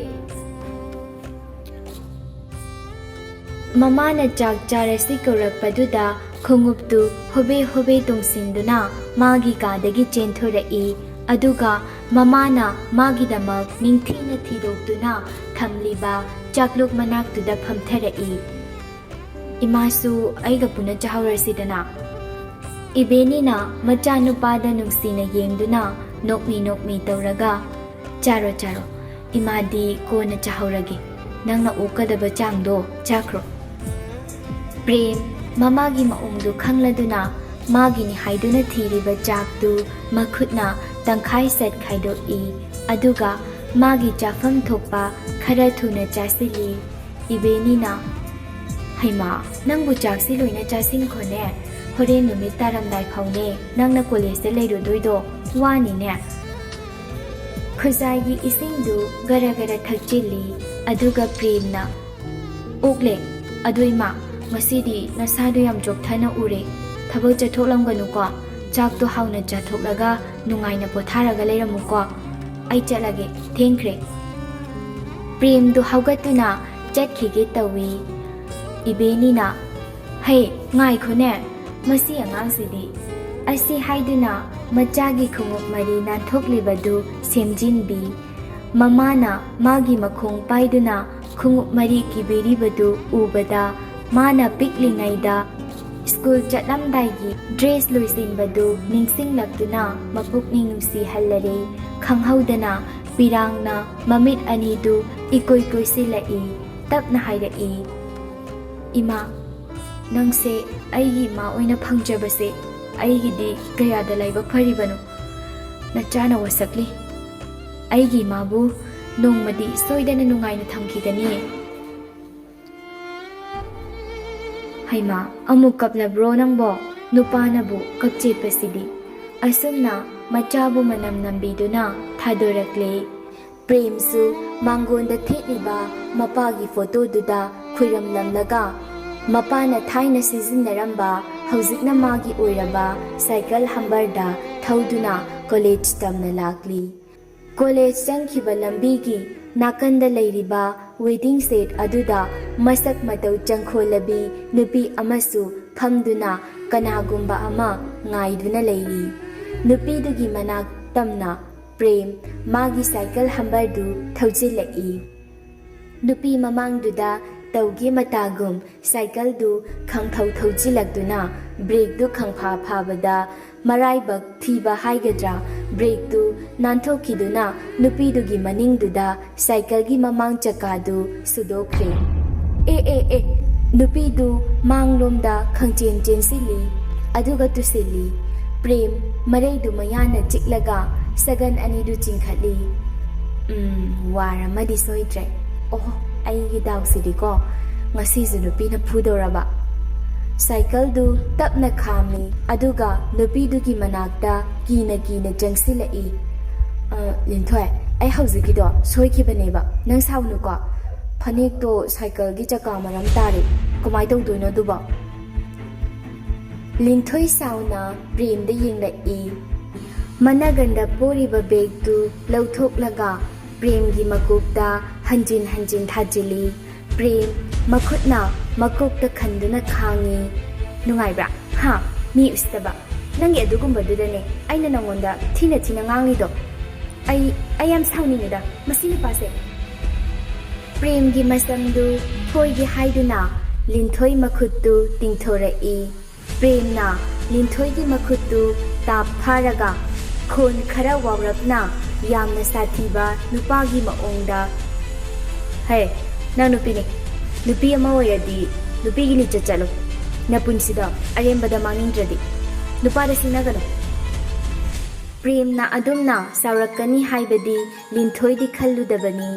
ꯃꯃꯥꯅ ꯆꯥꯛ ꯆꯥꯔꯁꯤ ꯀꯧꯔꯛꯄꯗꯨꯗ ꯈꯣꯡꯎꯞꯇꯨ ꯍꯣꯕꯦ ꯍꯣꯕꯦ ꯇꯣꯡꯁꯤꯟꯗꯨꯅ ꯃꯥꯒꯤ ꯀꯥꯗꯒꯤ ꯆꯦꯟꯊꯣꯔꯛꯏ꯫ ꯑꯗꯨꯒ ꯃꯃꯥꯅ ꯃꯥꯒꯤꯗꯃꯛ ꯅꯤꯡꯊꯤꯅ ꯊꯤꯗꯣꯛꯇꯨꯅ ꯊꯝꯂꯤꯕ ꯆꯥꯛꯂꯨꯛ ꯃꯅꯥꯛꯇꯨꯗ ꯐꯝꯊꯔꯛꯏ꯫ "ꯏꯃꯥꯁꯨ ꯑꯩꯒ ꯄꯨꯟꯅ ꯆꯥꯍꯧꯔꯁꯤꯗꯅ"꯫ ꯏꯕꯦꯅꯤꯅ ꯃꯆꯥꯅꯨꯄꯥꯗ ꯅꯨꯡꯁꯤꯅ ꯌꯦꯡꯗꯨꯅ ꯅꯣꯛꯃꯤ ꯇꯧꯔꯒ "ꯆꯥꯔꯣ, ꯏꯃꯥꯗꯤ ꯀꯣꯟꯅ ꯆꯥꯍꯧꯔꯒꯦ. ꯅꯪꯅ ꯑꯣꯛꯀꯗꯕ ꯆꯥꯡꯗꯣ ꯆꯥꯈ꯭ꯔꯣ". ꯄ꯭ꯔꯦꯝ ꯃꯃꯥꯒꯤ ꯃꯑꯣꯡꯗꯨ ꯈꯪꯂꯗꯨꯅ ꯃꯥꯒꯤꯅꯤ ꯍꯥꯏꯗꯨꯅ ꯊꯤꯔꯤꯕ ꯆꯥꯛꯇꯨ ꯃꯈꯨꯠꯅ ꯇꯪꯈꯥꯏ ꯁꯠ ꯈꯥꯏꯗꯣꯛꯏ꯫ ꯑꯗꯨꯒ ꯃꯥꯒꯤ ꯆꯥꯐꯝ ꯊꯣꯛꯄ ꯈꯔ ꯊꯨꯅ ꯆꯥꯁꯤꯜꯂꯤ꯫ ꯏꯕꯦꯅꯤꯅ "ꯍꯩꯃꯥ, ꯅꯪꯕꯨ ꯆꯥꯛꯁꯤ ꯂꯣꯏꯅ ꯆꯥꯁꯤꯟꯈꯣꯅꯦ. ꯍꯣꯔꯦꯟ ꯅꯨꯃꯤꯠ ꯇꯥꯔꯝꯗꯥꯏ ꯐꯥꯎꯅꯦ ꯅꯪꯅ ꯀꯣꯂꯦꯖꯇ ꯂꯩꯔꯨꯗꯣꯏꯗꯣ, ꯋꯥꯅꯤꯅꯦ". ꯈꯨꯖꯥꯏꯒꯤ ꯏꯁꯤꯡꯗꯨ ꯒꯔ ꯒꯔ ꯊꯛꯆꯤꯜꯂꯤ꯫ ꯑꯗꯨꯒ ꯄ꯭ꯔꯦꯝꯅ "ꯑꯣꯛꯂꯦ, ꯑꯗꯣ ꯏꯃꯥ, ꯉꯁꯤꯗꯤ ꯅꯁꯥꯗꯣ ꯌꯥꯝ ꯆꯣꯛꯊꯅ ꯎꯔꯦ. ꯊꯕꯛ ꯆꯠꯊꯣꯛꯂꯝꯒꯅꯨꯀꯣ. ꯆꯥꯛꯇꯣ ꯍꯥꯎꯅ ꯆꯥꯊꯣꯛꯂꯒ ꯅꯨꯡꯉꯥꯏꯅ ꯄꯣꯊꯥꯔꯒ ꯂꯩꯔꯝꯃꯨꯀꯣ. ꯑꯩ ꯆꯠꯂꯒꯦ, ꯊꯦꯡꯈ꯭ꯔꯦ". ꯄ꯭ꯔꯦꯝꯗꯨ ꯍꯧꯒꯠꯇꯨꯅ ꯆꯠꯈꯤꯒꯦ ꯇꯧꯏ꯫ ꯏꯕꯦꯅꯤꯅ "ꯍꯦ, ꯉꯥꯏꯈꯣꯅꯦ, ꯃꯁꯤ ꯑꯉꯥꯡꯁꯤꯗꯤ", ꯑꯁꯤ ꯍꯥꯏꯗꯨꯅ ꯃꯆꯥꯒꯤ ꯈꯣꯡꯎꯞ ꯃꯔꯤ ꯅꯥꯟꯊꯣꯛꯂꯤꯕꯗꯨ ꯁꯦꯝꯖꯤꯟꯕꯤ꯫ ꯃꯃꯥꯅ ꯃꯥꯒꯤ ꯃꯈꯣꯡ ꯄꯥꯏꯗꯨꯅ ꯈꯣꯡꯎꯞ ꯃꯔꯤ ꯀꯤꯕꯤꯔꯤꯕꯗꯨ ꯎꯕꯗ ꯃꯥꯅ ꯄꯤꯛꯂꯤꯉꯩꯗ ꯁ꯭ꯀꯨꯜ ꯆꯠꯂꯝꯗꯥꯏꯒꯤ ꯗ꯭ꯔꯦꯁ ꯂꯣꯏꯁꯤꯟꯕꯗꯨ ꯅꯤꯡꯁꯤꯡꯂꯛꯇꯨꯅ ꯃꯄꯨꯛꯅꯤꯡ ꯅꯨꯡꯁꯤꯍꯜꯂꯔꯦ꯫ ꯈꯪꯍꯧꯗꯅ ꯄꯤꯔꯥꯡꯅ ꯃꯃꯤꯠ ꯑꯅꯤꯗꯨ ꯏꯀꯣꯏ ꯀꯣꯏꯁꯤꯜꯂꯛꯏ꯫ ꯇꯞꯅ ꯍꯥꯏꯔꯛꯏ, "ꯏꯃꯥ, ꯅꯪꯁꯦ ꯑꯩꯒꯤ ꯏꯃꯥ ꯑꯣꯏꯅ ꯐꯪꯖꯕꯁꯦ ꯑꯩꯒꯤꯗꯤ ꯀꯌꯥꯗ ꯂꯥꯏꯕꯛ ꯐꯔꯤꯕꯅꯣ꯫ ꯅꯆꯥꯅ ꯋꯥꯁꯛꯂꯤ. ꯑꯩꯒꯤ ꯏꯃꯥꯕꯨ ꯅꯣꯡꯃꯗꯤ ꯁꯣꯏꯗꯅ ꯅꯨꯡꯉꯥꯏꯅ ꯊꯝꯈꯤꯒꯅꯤ". "ꯍꯩꯃꯥ, ꯑꯃꯨꯛ ꯀꯞꯂꯕ꯭ꯔꯣ ꯅꯪꯕꯣ? ꯅꯨꯄꯥꯅꯕꯨ ꯀꯞꯆꯦꯠꯄꯁꯤꯗꯤ"꯫ ꯑꯁꯨꯝꯅ ꯃꯆꯥꯕꯨ ꯃꯅꯝ ꯅꯝꯕꯤꯗꯨꯅ ꯊꯥꯗꯣꯔꯛꯂꯦ꯫ ꯄ꯭ꯔꯦꯝꯁꯨ ꯃꯥꯡꯒꯣꯟꯗ ꯊꯦꯠꯂꯤꯕ ꯃꯄꯥꯒꯤ ꯐꯣꯇꯣꯗꯨꯗ ꯈꯨꯏꯔꯝꯂꯝꯂꯒ ꯃꯄꯥꯅ ꯊꯥꯏꯅ ꯁꯤꯖꯤꯟꯅꯔꯝꯕ ꯍꯧꯖꯤꯛꯅ ꯃꯥꯒꯤ ꯑꯣꯏꯔꯕ ꯁꯥꯏꯀꯜ ꯍꯝꯕꯔꯗ ꯊꯧꯗꯨꯅ ꯀꯣꯂꯦꯖ ꯇꯝꯅ ꯂꯥꯛꯂꯤ꯫ ꯀꯣꯂꯦꯖ ꯆꯪꯈꯤꯕ ꯂꯝꯕꯤꯒꯤ ꯅꯥꯀꯟꯗ ꯂꯩꯔꯤꯕ ꯋꯦꯇꯤꯡ ꯁꯦꯠ ꯑꯗꯨꯗ ꯃꯁꯛ ꯃꯇꯧ ꯆꯪꯈꯣꯜꯂꯕꯤ ꯅꯨꯄꯤ ꯑꯃꯁꯨ ꯐꯝꯗꯨꯅ ꯀꯅꯥꯒꯨꯝꯕ ꯑꯃ ꯉꯥꯏꯗꯨꯅ ꯂꯩꯔꯤ꯫ ꯅꯨꯄꯤꯗꯨꯒꯤ ꯃꯅꯥꯛ ꯇꯝꯅ ꯄ꯭ꯔꯦꯝ ꯃꯥꯒꯤ ꯁꯥꯏꯀꯜ ꯍꯝꯕꯔꯗꯨ ꯊꯧꯖꯤꯜꯂꯛꯏ꯫ ꯅꯨꯄꯤ ꯃꯃꯥꯡꯗꯨꯗ ꯇꯧꯒꯦ ꯃꯇꯥꯒꯨꯝ ꯁꯥꯏꯀꯜꯗꯨ ꯈꯪꯊꯧ ꯊꯧꯖꯤꯜꯂꯛꯇꯨꯅ ꯕ꯭ꯔꯦꯛꯇꯨ ꯈꯪꯐꯥ ꯐꯥꯕꯗ ꯃꯔꯥꯏꯕꯛ ꯊꯤꯕ ꯍꯥꯏꯒꯗ꯭ꯔꯥ ꯕ꯭ꯔꯦꯛꯇꯨ ꯅꯥꯟꯊꯣꯛꯈꯤꯗꯨꯅ ꯅꯨꯄꯤꯗꯨꯒꯤ ꯃꯅꯤꯡꯗꯨꯗ ꯁꯥꯏꯀꯜꯒꯤ ꯃꯃꯥꯡ ꯆꯀꯥꯗꯨ ꯁꯨꯗꯣꯛꯈ꯭ꯔꯦ꯫ ꯑꯦ ꯅꯨꯄꯤꯗꯨ ꯃꯥꯡꯂꯣꯝꯗ ꯈꯪꯆꯦꯟ ꯆꯦꯟꯁꯤꯜꯂꯤ ꯑꯗꯨꯒ ꯇꯨꯁꯤꯜꯂꯤ꯫ ꯄ꯭ꯔꯦꯝ ꯃꯔꯩꯗꯨ ꯃꯌꯥꯅ ꯆꯤꯛꯂꯒ ꯁꯒꯟ ꯑꯅꯤꯗꯨ ꯆꯤꯡꯈꯠꯂꯤ꯫ ꯋꯥꯔꯝꯃꯗꯤ ꯁꯣꯏꯗ꯭ꯔꯦ꯫ ꯑꯣꯍꯣ ꯑꯩꯒꯤ ꯗꯥꯎꯁꯤꯗꯤꯀꯣ ꯉꯁꯤꯁꯨ ꯅꯨꯄꯤꯅ ꯐꯨꯗꯧꯔꯕ꯫ ꯁꯥꯏꯀꯜꯗꯨ ꯇꯞꯅ ꯈꯥꯝꯃꯤ ꯑꯗꯨꯒ ꯅꯨꯄꯤꯗꯨꯒꯤ ꯃꯅꯥꯛꯇ ꯀꯤꯅ ꯆꯪꯁꯤꯜꯂꯛꯏ꯫ ꯂꯤꯟꯊꯣꯏ ꯑꯩ ꯍꯧꯖꯤꯛꯀꯤꯗꯣ ꯁꯣꯏꯈꯤꯕꯅꯦꯕ ꯅꯪ ꯁꯥꯎꯅꯨꯀꯣ꯫ ꯐꯅꯦꯛꯇꯣ ꯁꯥꯏꯀꯜꯒꯤ ꯆꯀꯥ ꯃꯔꯝ ꯇꯥꯔꯦ ꯀꯃꯥꯏ ꯇꯧꯗꯣꯏꯅꯣ ꯑꯗꯨꯕꯣ? ꯂꯤꯟꯊꯣꯏ ꯁꯥꯎꯅ ꯄ꯭ꯔꯦꯝꯗ ꯌꯦꯡꯂꯛꯏ꯫ ꯃꯅꯒꯟꯗ ꯄꯣꯔꯤꯕ ꯕꯦꯒꯇꯨ ꯂꯧꯊꯣꯛꯂꯒ ꯄ꯭ꯔꯦꯝꯒꯤ ꯃꯀꯣꯛꯇ ꯍꯟꯖꯤꯟ ꯍꯟꯖꯤꯟ ꯊꯥꯖꯤꯜꯂꯤ꯫ ꯄ꯭ꯔꯦꯝ ꯃꯈꯨꯠꯅ ꯃꯀꯣꯛꯇ ꯈꯟꯗꯨꯅ ꯈꯥꯡꯉꯤ꯫ ꯅꯨꯡꯉꯥꯏꯕ꯭ꯔꯥ? ꯃꯤ ꯎꯁꯤꯠꯇꯕ ꯅꯪꯒꯤ ꯑꯗꯨꯒꯨꯝꯕꯗꯨꯗꯅꯦ ꯑꯩꯅ ꯅꯪꯉꯣꯟꯗ ꯊꯤꯅ ꯉꯥꯡꯂꯤꯗꯣ꯫ ꯑꯩ ꯌꯥꯝ ꯁꯥꯎꯅꯤꯡꯉꯤꯗ ꯃꯁꯤ ꯅꯨꯄꯥꯁꯦ꯫ ꯄ꯭ꯔꯦꯝꯒꯤ ꯃꯁꯝꯗꯨ ꯐꯣꯏꯒꯦ ꯍꯥꯏꯗꯨꯅ ꯂꯤꯟꯊꯣꯏ ꯃꯈꯨꯠꯇꯨ ꯇꯤꯡꯊꯣꯔꯛꯏ꯫ ꯄ꯭ꯔꯦꯝꯅ ꯂꯤꯟꯊꯣꯏꯒꯤ ꯃꯈꯨꯠꯇꯨ ꯇꯥꯞ ꯐꯥꯔꯒ ꯈꯣꯟ ꯈꯔ ꯋꯥꯎꯔꯞꯅ ꯌꯥꯝꯅ ꯁꯥꯊꯤꯕ ꯅꯨꯄꯥꯒꯤ ꯃꯑꯣꯡꯗ ꯍꯦ ꯅꯪ ꯅꯨꯄꯤꯅꯤ, ꯅꯨꯄꯤ ꯑꯃ ꯑꯣꯏꯔꯗꯤ ꯅꯨꯄꯤꯒꯤ ꯂꯤꯆꯠ ꯆꯠꯂꯨ, ꯅꯄꯨꯟꯁꯤꯗ ꯑꯔꯦꯝꯕꯗ ꯃꯥꯡꯅꯤꯡꯗ꯭ꯔꯗꯤ ꯅꯨꯄꯥꯗ ꯁꯤꯡꯅꯒꯅꯨ꯫ ꯄ꯭ꯔꯦꯝꯅ ꯑꯗꯨꯝꯅ ꯁꯥꯎꯔꯛꯀꯅꯤ ꯍꯥꯏꯕꯗꯤ ꯂꯤꯟꯊꯣꯏꯗꯤ ꯈꯜꯂꯨꯗꯕꯅꯤ꯫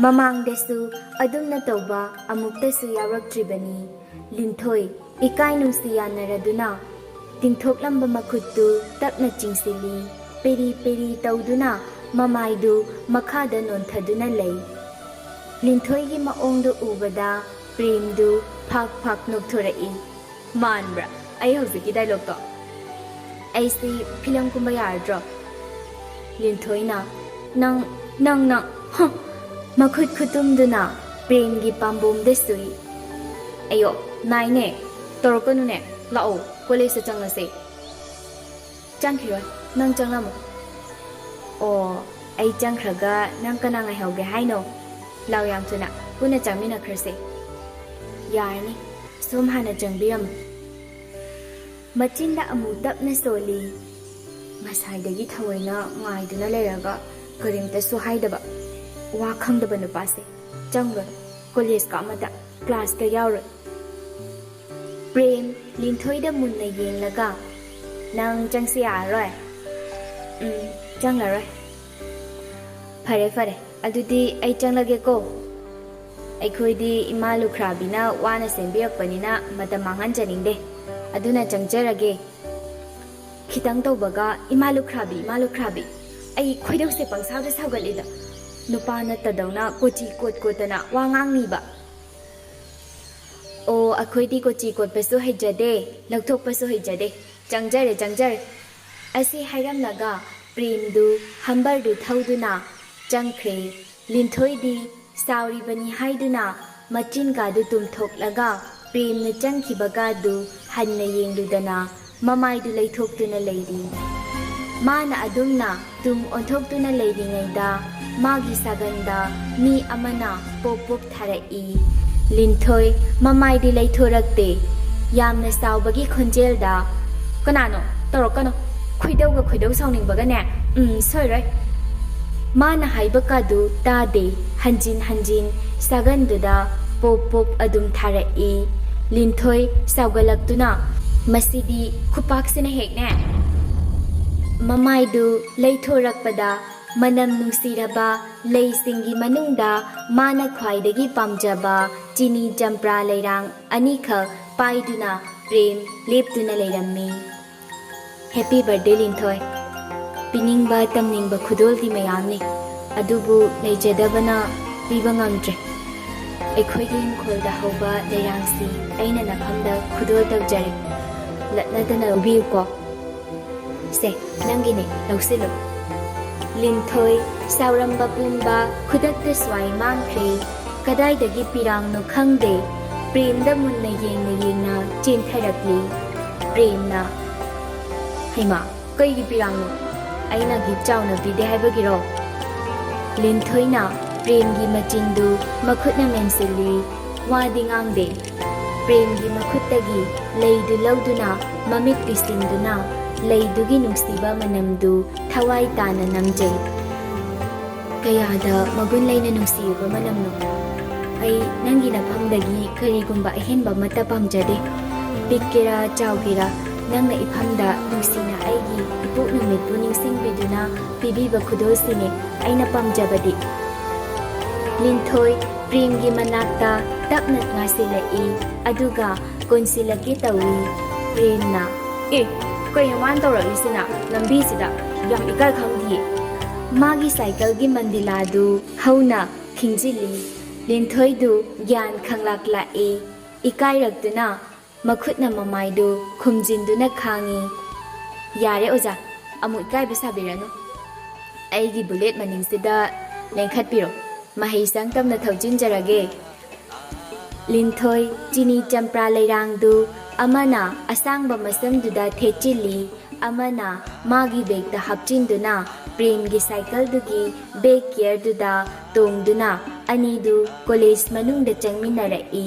ꯃꯃꯥꯡꯗꯁꯨ ꯑꯗꯨꯝꯅ ꯇꯧꯕ ꯑꯃꯨꯛꯇꯁꯨ ꯌꯥꯎꯔꯛꯇ꯭ꯔꯤꯕꯅꯤ꯫ ꯂꯤꯟꯊꯣꯏ ꯏꯀꯥꯏ ꯅꯨꯡꯁꯤ ꯌꯥꯅꯔꯗꯨꯅ ꯇꯤꯡꯊꯣꯛꯂꯝꯕ ꯃꯈꯨꯠꯇꯨ ꯇꯞꯅ ꯆꯤꯡꯁꯤꯜꯂꯤ꯫ ꯄꯦꯔꯤ ꯄꯦꯔꯤ ꯇꯧꯗꯨꯅ ꯃꯃꯥꯏꯗꯨ ꯃꯈꯥꯗ ꯅꯣꯟꯊꯗꯨꯅ ꯂꯩ꯫ ꯂꯤꯟꯊꯣꯏꯒꯤ ꯃꯑꯣꯡꯗꯨ ꯎꯕꯗ ꯄ꯭ꯔꯦꯝꯗꯨ ꯐꯥꯛ ꯅꯣꯛꯊꯣꯔꯛꯏ꯫ ꯃꯥꯟꯕ꯭ꯔꯥ ꯑꯩ ꯍꯧꯖꯤꯛꯀꯤ ꯗꯥꯏꯂꯣꯛꯇꯣ? ꯑꯩꯁꯤ ꯐꯤꯂꯝ ꯀꯨꯝꯕ ꯌꯥꯔꯗ꯭ꯔꯣ? ꯂꯤꯟꯊꯣꯏꯅ ꯅꯪ ꯃꯈꯨꯠ ꯈꯨꯇꯨꯝꯗꯨꯅ ꯄ꯭ꯔꯦꯝꯒꯤ ꯄꯥꯝꯕꯣꯝꯗ ꯁꯨꯏ꯫ ꯑꯌꯣ ꯅꯥꯏꯅꯦ ꯇꯧꯔꯛꯀꯅꯨꯅꯦ, ꯂꯥꯛꯑꯣ ꯀꯣꯂꯦꯖꯇ ꯆꯪꯉꯁꯦ꯫ ꯆꯪꯈꯤꯔꯣꯏ ꯅꯪ ꯆꯪꯂꯝꯃꯣ꯫ ꯑꯣ ꯑꯩ ꯆꯪꯈ꯭ꯔꯒ ꯅꯪ ꯀꯅꯥ ꯉꯥꯏꯍꯧꯒꯦ ꯍꯥꯏꯅꯣ? ꯂꯥꯎ ꯌꯥꯝ ꯊꯨꯅ ꯄꯨꯟꯅ ꯆꯪꯃꯤꯟꯅꯈ꯭ꯔꯁꯦ꯫ ꯌꯥꯔꯅꯤ ꯁꯣꯝ ꯍꯥꯟꯅ ꯆꯪꯕꯤꯔꯝꯃꯨ꯫ ꯃꯆꯤꯟꯗ ꯑꯃꯨꯛ ꯇꯞꯅ ꯁꯣꯜꯂꯤ꯫ ꯉꯁꯥꯏꯗꯒꯤ ꯊꯑꯣꯏꯅ ꯉꯥꯏꯗꯨꯅ ꯂꯩꯔꯒ ꯀꯔꯤꯝꯇꯁꯨ ꯍꯥꯏꯗꯕ ꯋꯥ ꯈꯪꯗꯕ ꯅꯨꯄꯥꯁꯦ ꯆꯪꯂꯣꯏ, ꯀꯣꯂꯦꯖꯀ ꯑꯃꯗ ꯀ꯭ꯂꯥꯁꯀ ꯌꯥꯎꯔꯣꯏ꯫ ꯄ꯭ꯔꯦꯝ ꯂꯤꯟꯊꯣꯏꯗ ꯃꯨꯟꯅ ꯌꯦꯡꯂꯒ ꯅꯪ ꯆꯪꯁꯤ ꯌꯥꯔꯔꯣꯏ? ꯆꯪꯂꯔꯣꯏ꯫ ꯐꯔꯦ ꯑꯗꯨꯗꯤ ꯑꯩ ꯆꯪꯂꯒꯦꯀꯣ꯫ ꯑꯩꯈꯣꯏꯗꯤ ꯏꯃꯥ ꯂꯨꯈ꯭ꯔꯥꯕꯤꯅ ꯋꯥꯅ ꯁꯦꯝꯕꯤꯔꯛꯄꯅꯤꯅ ꯃꯇꯝ ꯃꯥꯡꯍꯟꯖꯅꯤꯡꯗꯦ, ꯑꯗꯨꯅ ꯆꯪꯖꯔꯒꯦ꯫ ꯈꯤꯇꯪ ꯇꯧꯕꯒ ꯏꯃꯥ ꯂꯨꯈ꯭ꯔꯥꯕꯤ ꯑꯩ ꯈꯣꯏꯗꯧꯁꯦ ꯄꯪꯁꯥꯎꯗ ꯁꯥꯎꯒꯠꯂꯤꯗ꯫ ꯅꯨꯄꯥ ꯅꯠꯇꯗꯧꯅ ꯀꯣꯆꯤ ꯀꯣꯠꯇꯅ ꯋꯥ ꯉꯥꯡꯅꯤꯕ꯫ ꯑꯣ ꯑꯩꯈꯣꯏꯗꯤ ꯀꯣꯆꯤ ꯀꯣꯠꯄꯁꯨ ꯍꯩꯖꯗꯦ, ꯂꯧꯊꯣꯛꯄꯁꯨ ꯍꯩꯖꯗꯦ, ꯆꯪꯖꯔꯦ꯫ ꯑꯁꯤ ꯍꯥꯏꯔꯝꯂꯒ ꯄ꯭ꯔꯦꯝꯗꯨ ꯍꯝꯕꯔꯗꯨ ꯊꯧꯗꯨꯅ ꯆꯪꯈ꯭ꯔꯦ꯫ ꯂꯤꯟꯊꯣꯏꯗꯤ ꯁꯥꯎꯔꯤꯕꯅꯤ ꯍꯥꯏꯗꯨꯅ ꯃꯆꯤꯟꯒꯥꯗꯨ ꯇꯨꯝꯊꯣꯛꯂꯒ ꯄ꯭ꯔꯦꯝꯅ ꯆꯪꯈꯤꯕꯒꯥꯗꯨ ꯍꯟꯅ ꯌꯦꯡꯂꯨꯗꯅ ꯃꯃꯥꯏꯗꯨ ꯂꯩꯊꯣꯛꯇꯨꯅ ꯂꯩꯔꯤ꯫ ꯃꯥꯅ ꯑꯗꯨꯝꯅ ꯇꯨꯡ ꯑꯣꯟꯊꯣꯛꯇꯨꯅ ꯂꯩꯔꯤꯉꯩꯗ ꯃꯥꯒꯤ ꯁꯥꯒꯟꯗ ꯃꯤ ꯑꯃꯅ ꯄꯣꯞ ꯊꯥꯔꯛꯏ꯫ ꯂꯤꯟꯊꯣꯏ ꯃꯃꯥꯏꯗꯤ ꯂꯩꯊꯣꯔꯛꯇꯦ꯫ ꯌꯥꯝꯅ ꯁꯥꯎꯕꯒꯤ ꯈꯣꯟꯖꯦꯜꯗ ꯀꯅꯥꯅꯣ ꯇꯧꯔꯛꯀꯅꯣ, ꯈꯣꯏꯗꯧ ꯁꯥꯎꯅꯤꯡꯕꯒꯅꯦ ꯁꯣꯏꯔꯣꯏ꯫ ꯃꯥꯅ ꯍꯥꯏꯕꯀꯥꯗꯨ ꯇꯥꯗꯦ꯫ ꯍꯟꯖꯤꯟ ꯁꯥꯒꯟꯗꯨꯗ ꯄꯣꯞ ꯑꯗꯨꯝ ꯊꯥꯔꯛꯏ꯫ ꯂꯤꯟꯊꯣꯏ ꯁꯥꯎꯒꯠꯂꯛꯇꯨꯅ ꯃꯁꯤꯗꯤ ꯈꯨꯄꯥꯛꯁꯤꯅ ꯍꯦꯛꯅꯦ꯫ ꯃꯃꯥꯏꯗꯨ ꯂꯩꯊꯣꯔꯛꯄꯗ ꯃꯅꯝ ꯅꯨꯡꯁꯤꯔꯕ ꯂꯩꯁꯤꯡꯒꯤ ꯃꯅꯨꯡꯗ ꯃꯥꯅ ꯈ꯭ꯋꯥꯏꯗꯒꯤ ꯄꯥꯝꯖꯕ ꯆꯤꯅꯤ ꯆꯝꯄ꯭ꯔꯥ ꯂꯩꯔꯥꯡ ꯑꯅꯤꯈꯛ ꯄꯥꯏꯗꯨꯅ ꯄ꯭ꯔꯦꯝ ꯂꯦꯞꯇꯨꯅ ꯂꯩꯔꯝꯃꯤ꯫ ꯍꯦꯄꯤ ꯕꯔꯊꯗꯦ ꯂꯤꯟꯊꯣꯏ, ꯄꯤꯅꯤꯡꯕ ꯇꯝꯅꯤꯡꯕ ꯈꯨꯗꯣꯜꯗꯤ ꯃꯌꯥꯝꯅꯤ, ꯑꯗꯨꯕꯨ ꯂꯩꯖꯗꯕꯅ ꯄꯤꯕ ꯉꯝꯗ꯭ꯔꯦ꯫ ꯑꯩꯈꯣꯏꯒꯤ ꯏꯪꯈꯣꯜꯗ ꯍꯧꯕ ꯂꯩꯔꯥꯡꯁꯤ ꯑꯩꯅ ꯅꯐꯝꯗ ꯈꯨꯗꯣꯜ ꯇꯧꯖꯔꯦ, ꯂꯠꯅꯗꯅ ꯂꯧꯕꯤꯌꯨꯀꯣ꯫ ꯁꯦ ꯅꯪꯒꯤꯅꯦ ꯂꯧꯁꯤꯜꯂꯨ꯫ ꯂꯤꯟꯊꯣꯏ ꯁꯥꯎꯔꯝꯕ ꯄꯨꯝꯕ ꯈꯨꯗꯛꯇ ꯁ꯭ꯋꯥꯏ ꯃꯥꯡꯈ꯭ꯔꯦ꯫ ꯀꯗꯥꯏꯗꯒꯤ ꯄꯤꯔꯥꯡꯅꯣ ꯈꯪꯗꯦ ꯄ꯭ꯔꯦꯝꯗ ꯃꯨꯟꯅ ꯌꯦꯡꯅ ꯆꯦꯟꯊꯔꯛꯂꯤ꯫ ꯄ꯭ꯔꯦꯝꯅ ꯍꯩꯃꯥ ꯀꯩꯒꯤ ꯄꯤꯔꯥꯡꯅꯣ? ꯑꯩꯅ ꯒꯤꯐ ꯆꯥꯎꯅ ꯄꯤꯗꯦ ꯍꯥꯏꯕꯒꯤꯔꯣ? ꯂꯤꯟꯊꯣꯏꯅ ꯄ꯭ꯔꯦꯝꯒꯤ ꯃꯆꯤꯟꯗꯨ ꯃꯈꯨꯠꯅ ꯃꯦꯟꯁꯤꯜꯂꯤ, ꯋꯥꯗꯤ ꯉꯥꯡꯗꯦ꯫ ꯄ꯭ꯔꯦꯝꯒꯤ ꯃꯈꯨꯠꯇꯒꯤ ꯂꯩꯗꯨ ꯂꯧꯗꯨꯅ ꯃꯃꯤꯠ ꯄꯤꯁꯤꯟꯗꯨꯅ ꯂꯩꯗꯨꯒꯤ ꯅꯨꯡꯁꯤꯕ ꯃꯅꯝꯗꯨ ꯊꯋꯥꯏ ꯇꯥꯅ ꯅꯝꯖꯩ꯫ ꯀꯌꯥꯗ ꯃꯒꯨꯟ ꯂꯩꯅ ꯅꯨꯡꯁꯤꯔꯕ ꯃꯅꯝꯅꯣ! ꯑꯩ ꯅꯪꯒꯤ ꯅꯐꯝꯗꯒꯤ ꯀꯔꯤꯒꯨꯝꯕ ꯑꯍꯦꯟꯕ ꯑꯃꯠꯇ ꯄꯥꯝꯖꯗꯦ꯫ ꯄꯤꯛꯀꯦꯔꯥ ꯆꯥꯎꯒꯦꯔꯥ, ꯅꯪꯅ ꯏꯐꯝꯗ ꯅꯨꯡꯁꯤꯅ ꯑꯩꯒꯤ ꯏꯄꯣꯛ ꯅꯨꯃꯤꯠꯄꯨ ꯅꯤꯡꯁꯤꯡꯕꯤꯗꯨꯅ ꯄꯤꯕꯤꯕ ꯈꯨꯗꯣꯜꯁꯤꯅꯤ ꯑꯩꯅ ꯄꯥꯝꯖꯕꯗꯤ꯫ ꯂꯤꯟꯊꯣꯏ ꯄ꯭ꯔꯦꯝꯒꯤ ꯃꯅꯥꯛꯇ ꯇꯞꯅ ꯉꯥꯁꯤꯜꯂꯛꯏ, ꯑꯗꯨꯒ ꯀꯣꯟꯁꯤꯜꯂꯛꯀꯦ ꯇꯧꯏ꯫ ꯄ꯭ꯔꯦꯝꯅ ꯀꯩꯅꯣ ꯃꯥꯅ ꯇꯧꯔꯛꯂꯤꯁꯤꯅ ꯂꯝꯕꯤꯁꯤꯗ? ꯌꯥꯝ ꯏꯀꯥꯏ ꯈꯪꯗꯤꯌꯦ꯫ ꯃꯥꯒꯤ ꯁꯥꯏꯀꯜꯒꯤ ꯃꯟꯗꯤꯂꯥꯗꯨ ꯍꯧꯅ ꯈꯤꯡꯖꯤꯜꯂꯤ꯫ ꯂꯤꯟꯊꯣꯏꯗꯨ ꯒ꯭ꯌꯥꯟ ꯈꯪꯂꯛꯂꯛꯏ꯫ ꯏꯀꯥꯏꯔꯛꯇꯨꯅ ꯃꯈꯨꯠꯅ ꯃꯃꯥꯏꯗꯨ ꯈꯨꯝꯖꯤꯟꯗꯨꯅ ꯈꯥꯡꯉꯤ꯫ ꯌꯥꯔꯦ ꯑꯣꯖꯥ, ꯑꯃꯨꯛ ꯏꯀꯥꯏꯕ ꯁꯥꯕꯤꯔꯅꯨ꯫ ꯑꯩꯒꯤ ꯕꯨꯂꯦꯠ ꯃꯅꯤꯡꯁꯤꯗ ꯂꯦꯡꯈꯠꯄꯤꯔꯣ, ꯃꯍꯩꯁꯪ ꯇꯝꯅ ꯊꯧꯖꯤꯟꯖꯔꯒꯦ꯫ ꯂꯤꯟꯊꯣꯏ ꯆꯤꯅꯤ ꯆꯝꯄ꯭ꯔꯥ ꯂꯩꯔꯥꯡꯗꯨ ꯑꯃꯅ ꯑꯁꯥꯡꯕ ꯃꯁꯝꯗꯨꯗ ꯊꯦꯠꯆꯤꯜꯂꯤ, ꯑꯃꯅ ꯃꯥꯒꯤ ꯕꯦꯒꯇ ꯍꯥꯞꯆꯤꯟꯗꯨꯅ ꯄ꯭ꯔꯦꯝꯒꯤ ꯁꯥꯏꯀꯜꯗꯨꯒꯤ ꯕꯦꯛ ꯒꯤꯌꯔꯗꯨꯗ ꯇꯣꯡꯗꯨꯅ ꯑꯅꯤꯗꯨ ꯀꯣꯂꯦꯖ ꯃꯅꯨꯡꯗ ꯆꯪꯃꯤꯟꯅꯔꯛꯏ꯫